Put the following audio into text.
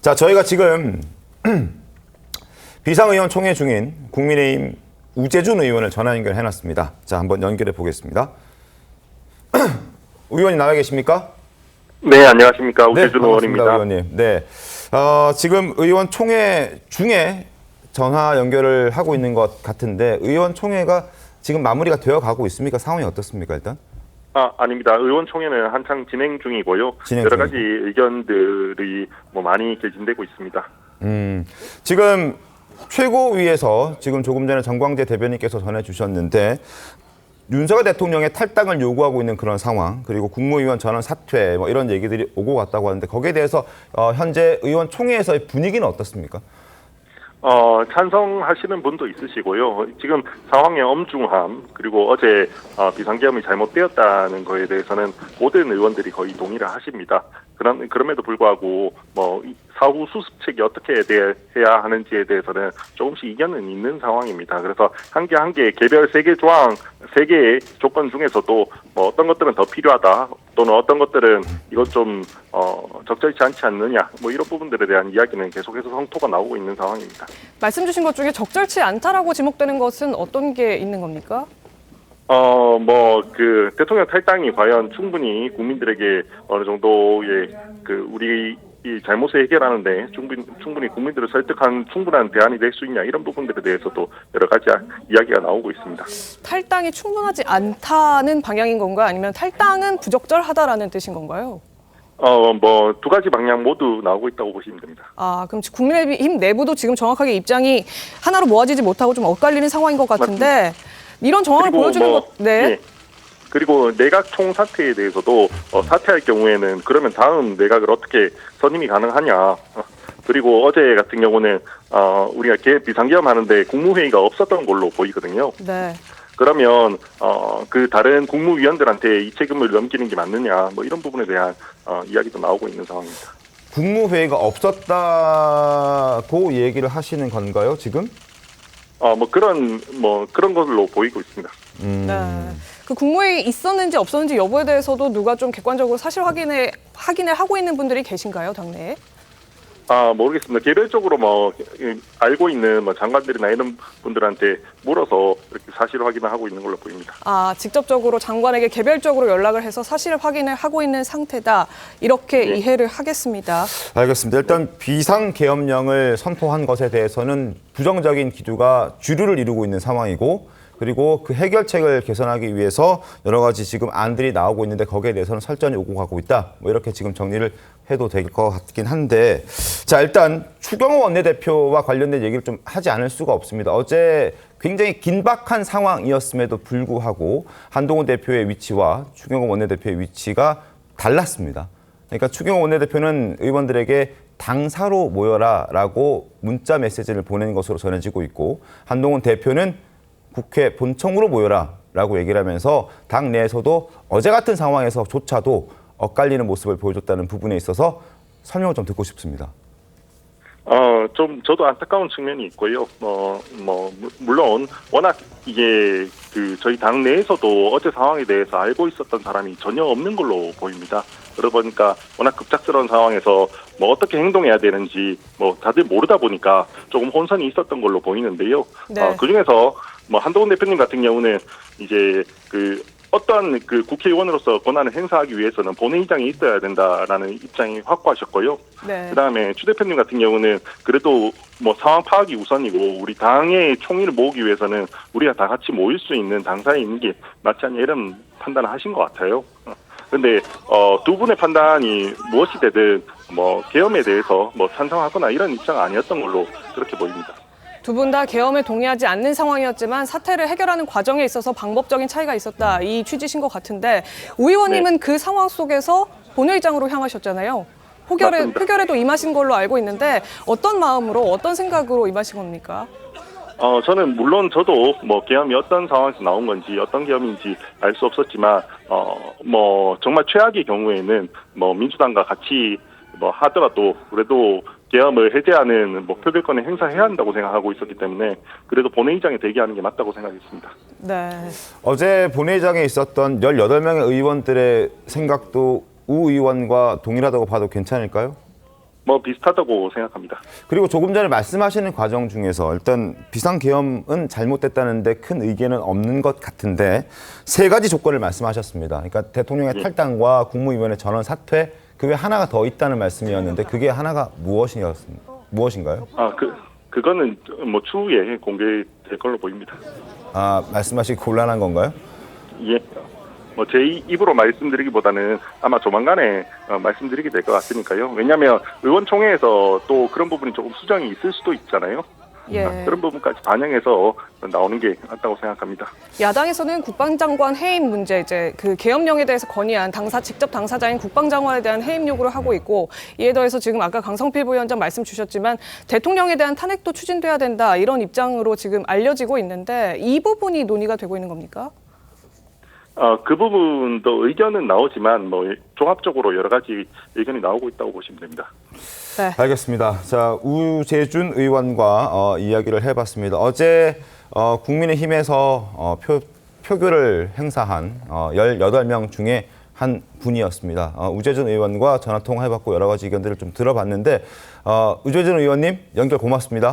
자, 저희가 지금 비상의원 총회 중인 국민의힘 우재준 의원을 전화 연결해놨습니다. 자, 한번 연결해 보겠습니다. 의원님 나와 계십니까? 네, 안녕하십니까. 네, 우재준 의원입니다. 의원님. 네, 지금 의원 총회 중에 전화 연결을 하고 있는 것 같은데 의원 총회가 지금 마무리가 되어 가고 있습니까? 상황이 어떻습니까, 일단? 아닙니다. 의원총회는 한창 진행 중이고요. 여러 가지 의견들이 많이 개진되고 있습니다. 지금 최고위에서 지금 조금 전에 정광재 대변인께서 전해주셨는데 윤석열 대통령의 탈당을 요구하고 있는 그런 상황, 그리고 국무위원 전원 사퇴 이런 얘기들이 오고 갔다고 하는데 거기에 대해서 현재 의원총회에서의 분위기는 어떻습니까? 찬성하시는 분도 있으시고요. 지금 상황의 엄중함, 그리고 어제 비상계엄이 잘못되었다는 거에 대해서는 모든 의원들이 거의 동의를 하십니다. 그럼에도 불구하고 사후 수습책이 어떻게 해야 하는지에 대해서는 조금씩 이견은 있는 상황입니다. 그래서 한 개 개별 3개의 조건 중에서도 어떤 것들은 더 필요하다, 또는 어떤 것들은 이것 좀 적절치 않지 않느냐, 이런 부분들에 대한 이야기는 계속해서 성토가 나오고 있는 상황입니다. 말씀 주신 것 중에 적절치 않다라고 지목되는 것은 어떤 게 있는 겁니까? 대통령 탈당이 과연 충분히 국민들에게 어느 정도의 우리 이 잘못을 해결하는데 충분히 국민들을 설득한 충분한 대안이 될 수 있냐, 이런 부분들에 대해서도 여러 가지 이야기가 나오고 있습니다. 탈당이 충분하지 않다는 방향인 건가요? 아니면 탈당은 부적절하다라는 뜻인 건가요? 두 가지 방향 모두 나오고 있다고 보시면 됩니다. 그럼 국민의힘 내부도 지금 정확하게 입장이 하나로 모아지지 못하고 좀 엇갈리는 상황인 것 같은데 맞습니다. 이런 정황을 보여주는 것, 네. 그리고 내각 총사퇴에 대해서도 사퇴할 경우에는 그러면 다음 내각을 어떻게 선임이 가능하냐. 그리고 어제 같은 경우는 우리가 비상계엄 하는데 국무회의가 없었던 걸로 보이거든요. 네. 그러면 다른 국무위원들한테 이 책임을 넘기는 게 맞느냐, 이런 부분에 대한 이야기도 나오고 있는 상황입니다. 국무회의가 없었다고 얘기를 하시는 건가요, 지금? 그런 걸로 보이고 있습니다. 네. 그 국무회의 있었는지 없었는지 여부에 대해서도 누가 좀 객관적으로 사실 확인을 하고 있는 분들이 계신가요, 당내에? 모르겠습니다. 개별적으로 알고 있는 장관들이나 이런 분들한테 물어서 이렇게 사실 확인을 하고 있는 걸로 보입니다. 직접적으로 장관에게 개별적으로 연락을 해서 사실 확인을 하고 있는 상태다. 이렇게 네. 이해를 하겠습니다. 알겠습니다. 일단 비상계엄령을 선포한 것에 대해서는 부정적인 기류가 주류를 이루고 있는 상황이고, 그리고 그 해결책을 개선하기 위해서 여러 가지 지금 안들이 나오고 있는데 거기에 대해서는 설전이 오고 가고 있다. 이렇게 지금 정리를 해도 될 것 같긴 한데, 자, 일단 추경호 원내대표와 관련된 얘기를 좀 하지 않을 수가 없습니다. 어제 굉장히 긴박한 상황이었음에도 불구하고 한동훈 대표의 위치와 추경호 원내대표의 위치가 달랐습니다. 그러니까 추경호 원내대표는 의원들에게 당사로 모여라라고 문자 메시지를 보낸 것으로 전해지고 있고, 한동훈 대표는 국회 본청으로 모여라라고 얘기를 하면서 당 내에서도 어제 같은 상황에서조차도 엇갈리는 모습을 보여줬다는 부분에 있어서 설명을 좀 듣고 싶습니다. 저도 안타까운 측면이 있고요. 물론 워낙 이게 저희 당 내에서도 어제 상황에 대해서 알고 있었던 사람이 전혀 없는 걸로 보입니다. 그러다 보니까 워낙 급작스러운 상황에서 어떻게 행동해야 되는지 다들 모르다 보니까 조금 혼선이 있었던 걸로 보이는데요. 네. 그중에서 한동훈 대표님 같은 경우는 이제 어떠한 국회의원으로서 권한을 행사하기 위해서는 본회의장에 있어야 된다라는 입장이 확고하셨고요. 네. 그다음에 추 대표님 같은 경우는 그래도 상황 파악이 우선이고 우리 당의 총의를 모으기 위해서는 우리가 다 같이 모일 수 있는 당사에 있는 게 맞지 않냐, 이런 판단을 하신 것 같아요. 그런데 두 분의 판단이 무엇이 되든 계엄에 대해서 찬성하거나 이런 입장은 아니었던 걸로 그렇게 보입니다. 두 분 다 계엄에 동의하지 않는 상황이었지만 사태를 해결하는 과정에 있어서 방법적인 차이가 있었다, 이 취지신 것 같은데 우 의원님은 네. 그 상황 속에서 본회의장으로 향하셨잖아요. 표결에도 임하신 걸로 알고 있는데 어떤 마음으로, 어떤 생각으로 임하신 겁니까? 저는 물론 저도 계엄이 어떤 상황에서 나온 건지 어떤 계엄인지 알 수 없었지만 정말 최악의 경우에는 민주당과 같이 하더라도 그래도 계엄을 해제하는 표결권을 행사해야 한다고 생각하고 있었기 때문에 그래도 본회의장에 대기하는 게 맞다고 생각했습니다. 네. 어제 본회의장에 있었던 18명의 의원들의 생각도 우 의원과 동일하다고 봐도 괜찮을까요? 뭐 비슷하다고 생각합니다. 그리고 조금 전에 말씀하시는 과정 중에서 일단 비상계엄은 잘못됐다는데 큰 의견은 없는 것 같은데 세 가지 조건을 말씀하셨습니다. 그러니까 대통령의 탈당과 국무위원의 전원 사퇴 그 외 하나가 더 있다는 말씀이었는데 그게 하나가 무엇인가요? 그거는 뭐 추후에 공개될 걸로 보입니다. 말씀하시기 곤란한 건가요? 예. 뭐 제 입으로 말씀드리기보다는 아마 조만간에 말씀드리게 될 것 같으니까요. 왜냐하면 의원총회에서 또 그런 부분이 조금 수정이 있을 수도 있잖아요. 예. 그런 부분까지 반영해서 나오는 게 맞다고 생각합니다. 야당에서는 국방장관 해임 문제, 이제 그 계엄령에 대해서 건의한 직접 당사자인 국방장관에 대한 해임 요구를 하고 있고, 이에 더해서 지금 아까 강성필 부위원장 말씀 주셨지만 대통령에 대한 탄핵도 추진돼야 된다 이런 입장으로 지금 알려지고 있는데 이 부분이 논의가 되고 있는 겁니까? 그 부분도 의견은 나오지만 뭐 종합적으로 여러 가지 의견이 나오고 있다고 보시면 됩니다. 네. 알겠습니다. 자, 우재준 의원과 이야기를 해봤습니다. 어제 국민의힘에서 표결을 행사한 18명 중에 한 분이었습니다. 우재준 의원과 전화통화해봤고 여러 가지 의견들을 좀 들어봤는데 우재준 의원님 연결 고맙습니다.